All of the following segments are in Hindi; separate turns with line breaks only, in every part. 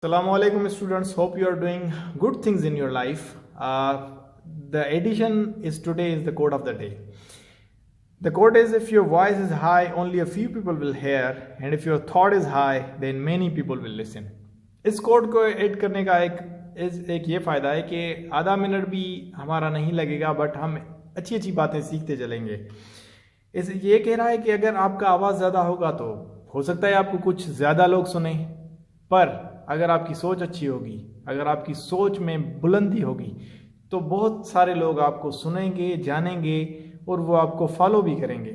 Assalamu alaikum students, hope you are doing good things in your life. The edition is today is the quote of the day. The quote is, if your voice is high only a few people will hear, and if your thought is high then many people will listen. इस कोड को ऐड करने का एक ये फ़ायदा है कि आधा मिनट भी हमारा नहीं लगेगा, बट हम अच्छी अच्छी बातें सीखते चलेंगे। ये कह रहा है कि अगर आपका आवाज़ ज़्यादा होगा तो हो सकता है आपको कुछ ज़्यादा लोग सुने, पर अगर आपकी सोच अच्छी होगी, अगर आपकी सोच में बुलंदी होगी, तो बहुत सारे लोग आपको सुनेंगे, जानेंगे और वो आपको फॉलो भी करेंगे।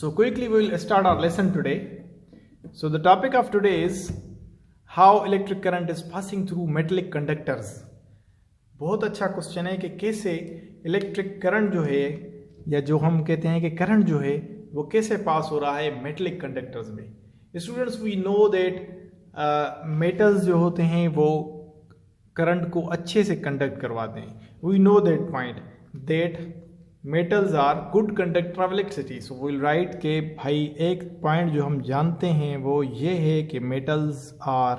So quickly we will start our lesson today. So the topic of today is how electric current is passing through metallic conductors. बहुत अच्छा क्वेश्चन है कि कैसे इलेक्ट्रिक करंट जो है, या जो हम कहते हैं कि करंट जो है, वो कैसे पास हो रहा है मेटलिक कंडक्टर्स में। Students, we know that metals जो होते हैं वो करंट को अच्छे से कंडक्ट करवाते हैं। We know that point that metals are good conductor of electricity. So we will write के भाई एक पॉइंट जो हम जानते हैं वो ये है कि metals are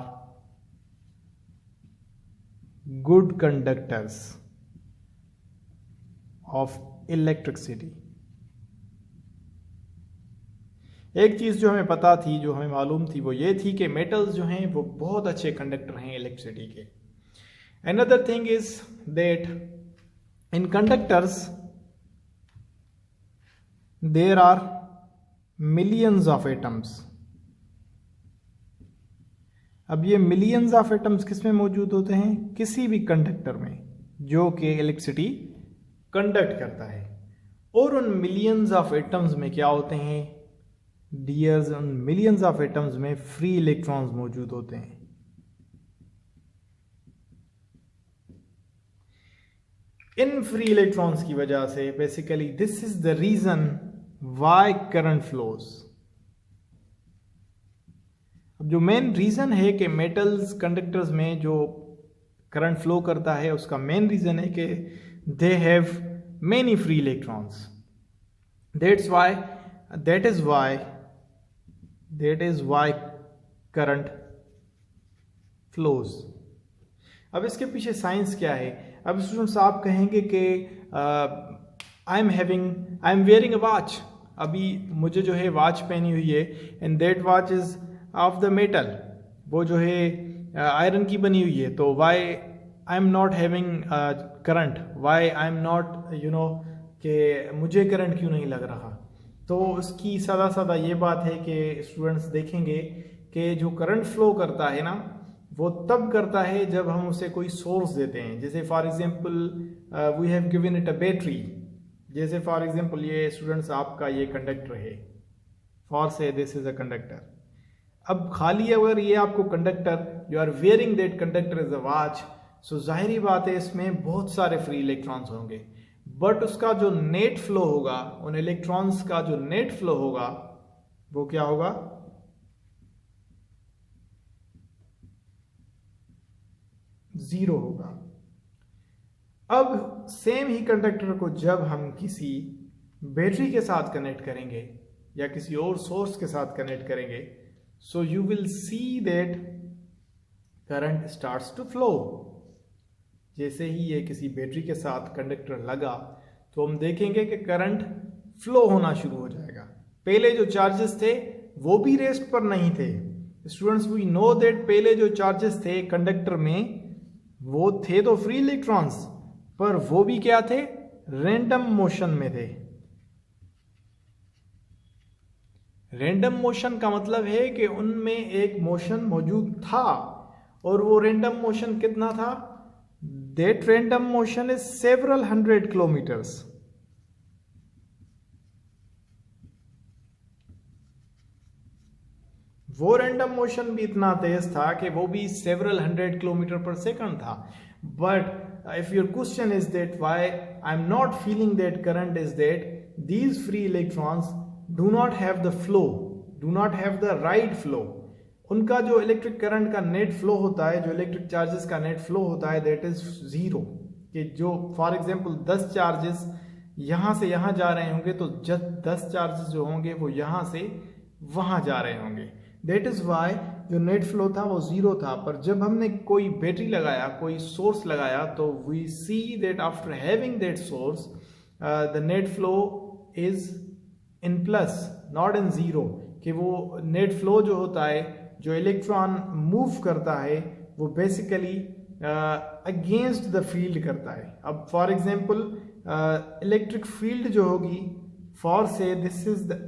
good conductors of electricity. एक चीज़ जो हमें पता थी, जो हमें मालूम थी, वो ये थी कि मेटल्स जो हैं वो बहुत अच्छे कंडक्टर हैं इलेक्ट्रिसिटी के। Another thing is that in conductors there are millions of atoms. अब ये मिलियंस ऑफ एटम्स किस में मौजूद होते हैं? किसी भी कंडक्टर में जो कि इलेक्ट्रिसिटी कंडक्ट करता है। और उन मिलियंस ऑफ एटम्स में क्या होते हैं डियर्स? उन मिलियंस ऑफ एटम्स में फ्री इलेक्ट्रॉन्स मौजूद होते हैं। इन फ्री इलेक्ट्रॉन्स की वजह से basically this is the reason why current flows. अब जो मेन रीजन है कि मेटल्स कंडक्टर्स में जो करंट फ्लो करता है, उसका मेन रीजन है कि they have many free electrons. That is why current flows. अब इसके पीछे साइंस क्या है? अब स्टूडेंट्स आप कहेंगे कि I am wearing a watch. अभी मुझे जो है वॉच पहनी हुई है, and that watch is of the metal, वो जो है आयरन की बनी हुई है। तो why I am not having current, why I am not कि मुझे करंट क्यों नहीं लग रहा? तो उसकी सादा ये बात है कि स्टूडेंट्स देखेंगे कि जो करंट फ्लो करता है ना, वो तब करता है जब हम उसे कोई सोर्स देते हैं। जैसे for example we have given it a battery. जैसे फॉर एग्जांपल ये स्टूडेंट्स आपका ये कंडक्टर है, for say this is a conductor. अब खाली अगर ये आपको conductor, you are wearing that conductor is a watch, so जाहिर बात है इसमें बहुत सारे फ्री इलेक्ट्रॉन्स होंगे, बट उसका जो नेट फ्लो होगा, उन इलेक्ट्रॉन्स का जो नेट फ्लो होगा, वो क्या होगा? जीरो होगा। अब सेम ही कंडक्टर को जब हम किसी बैटरी के साथ कनेक्ट करेंगे या किसी और सोर्स के साथ कनेक्ट करेंगे, so you will see that current starts to flow. जैसे ही ये किसी बैटरी के साथ कंडक्टर लगा तो हम देखेंगे कि करंट फ्लो होना शुरू हो जाएगा। पहले जो चार्जेस थे वो भी रेस्ट पर नहीं थे। स्टूडेंट्स, वी नो दैट पहले जो चार्जेस थे कंडक्टर में, वो थे तो फ्री इलेक्ट्रॉन्स, पर वो भी क्या थे? रैंडम मोशन में थे। रैंडम मोशन का मतलब है कि उनमें एक मोशन मौजूद था, और वो रैंडम मोशन कितना था? That random motion is several hundred kilometers. वो रैंडम मोशन भी इतना तेज था कि वो भी several hundred kilometer per second था। But if your question is that why I'm not feeling that current, is that these free electrons do not have the flow, do not have the right flow. उनका जो इलेक्ट्रिक करंट का नेट फ्लो होता है, जो इलेक्ट्रिक चार्जेस का नेट फ्लो होता है, दैट इज जीरो। कि जो फॉर एग्जांपल 10 चार्जेस यहाँ से यहाँ जा रहे होंगे, तो 10 चार्जेस जो होंगे वो यहाँ से वहाँ जा रहे होंगे। That is why जो नेट फ्लो था वो ज़ीरो था, पर जब हमने कोई बैटरी लगाया, कोई सोर्स लगाया, तो we see that after having that source the net flow is in plus not in zero, कि वो नेट फ्लो जो होता है, जो इलेक्ट्रॉन मूव करता है, वो बेसिकली अगेंस्ट द फील्ड करता है। अब फॉर एग्जांपल इलेक्ट्रिक फील्ड जो होगी, for say this is the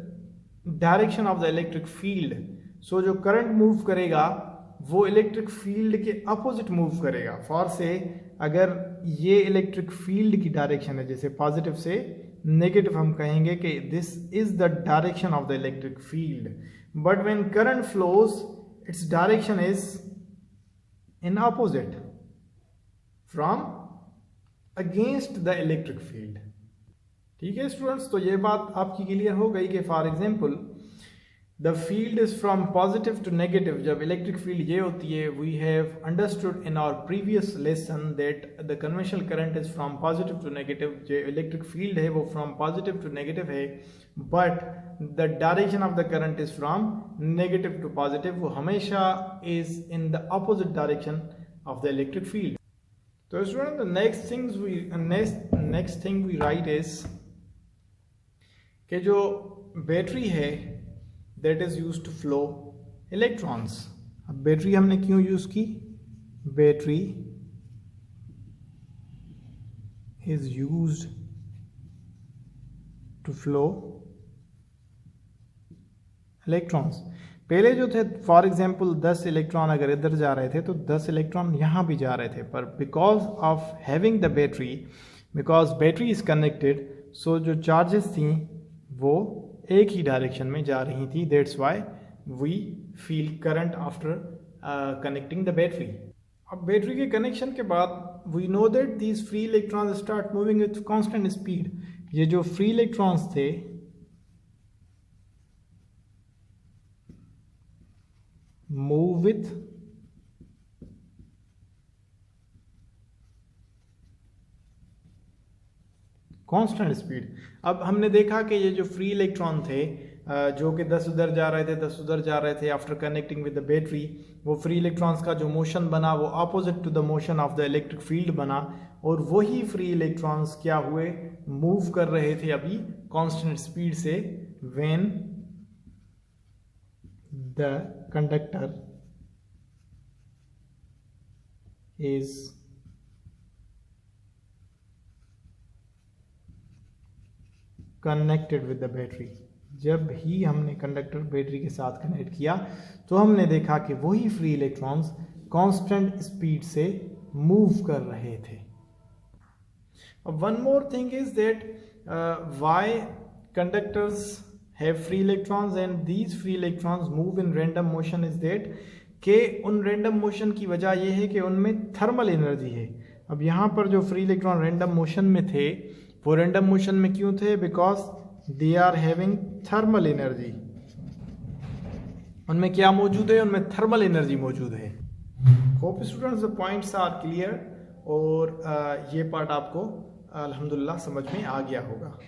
direction of the electric field, so जो करंट मूव करेगा वो इलेक्ट्रिक फील्ड के अपोजिट मूव करेगा। फॉर से अगर ये इलेक्ट्रिक फील्ड की डायरेक्शन है, जैसे पॉजिटिव से नेगेटिव हम कहेंगे कि this is the direction of the electric field, but when current flows its direction is in opposite from against the electric field. ठीक है स्टूडेंट्स, तो ये बात आपकी क्लियर हो गई कि for example the field is from positive to negative. जब इलेक्ट्रिक फील्ड ये होती है, we have understood in our previous lesson that the conventional current is from positive to negative. जो इलेक्ट्रिक फील्ड है वो फ्रॉम पॉजिटिव टू नेगेटिव है, but the direction of the current is from negative to positive, वो हमेशा is in the opposite direction of the electric field. तो student, the next thing we write is कि जो बैटरी है that is used to flow electrons. अब बैटरी हमने क्यों यूज की? Battery is used to flow electrons. पहले जो थे, फॉर एग्जांपल 10 इलेक्ट्रॉन अगर इधर जा रहे थे तो 10 इलेक्ट्रॉन यहां भी जा रहे थे, पर because of having the battery, because battery is connected, so जो चार्जेस थी वो एक ही डायरेक्शन में जा रही थी। That's why we feel current after connecting the battery. अब बैटरी के कनेक्शन के बाद we know that these free electrons start moving with constant speed. ये जो फ्री इलेक्ट्रॉन्स थे मूव विथ कांस्टेंट स्पीड। अब हमने देखा कि ये जो फ्री इलेक्ट्रॉन थे जो कि 10 उधर जा रहे थे, 10 उधर जा रहे थे, after connecting with the battery, वो फ्री इलेक्ट्रॉन्स का जो मोशन बना वो opposite to the motion of the electric field बना, और वही फ्री इलेक्ट्रॉन्स क्या हुए, मूव कर रहे थे अभी कांस्टेंट स्पीड से, when the conductor is connected with the battery. जब ही हमने कंडक्टर बैटरी के साथ कनेक्ट किया तो हमने देखा कि वही फ्री इलेक्ट्रॉन्स कांस्टेंट स्पीड से मूव कर रहे थे। One more thing is that why conductors have free electrons and these free electrons move in random motion is that कि उन रैंडम मोशन की वजह यह है कि उनमें थर्मल एनर्जी है। अब यहाँ पर जो फ्री इलेक्ट्रॉन रैंडम मोशन में थे, वो रैंडम मोशन में क्यों थे? Because they are having thermal energy. उनमें क्या मौजूद है? उनमें थर्मल एनर्जी मौजूद है। Hope students the points are clear, और ये पार्ट आपको अल्हम्दुलिल्लाह समझ में आ गया होगा।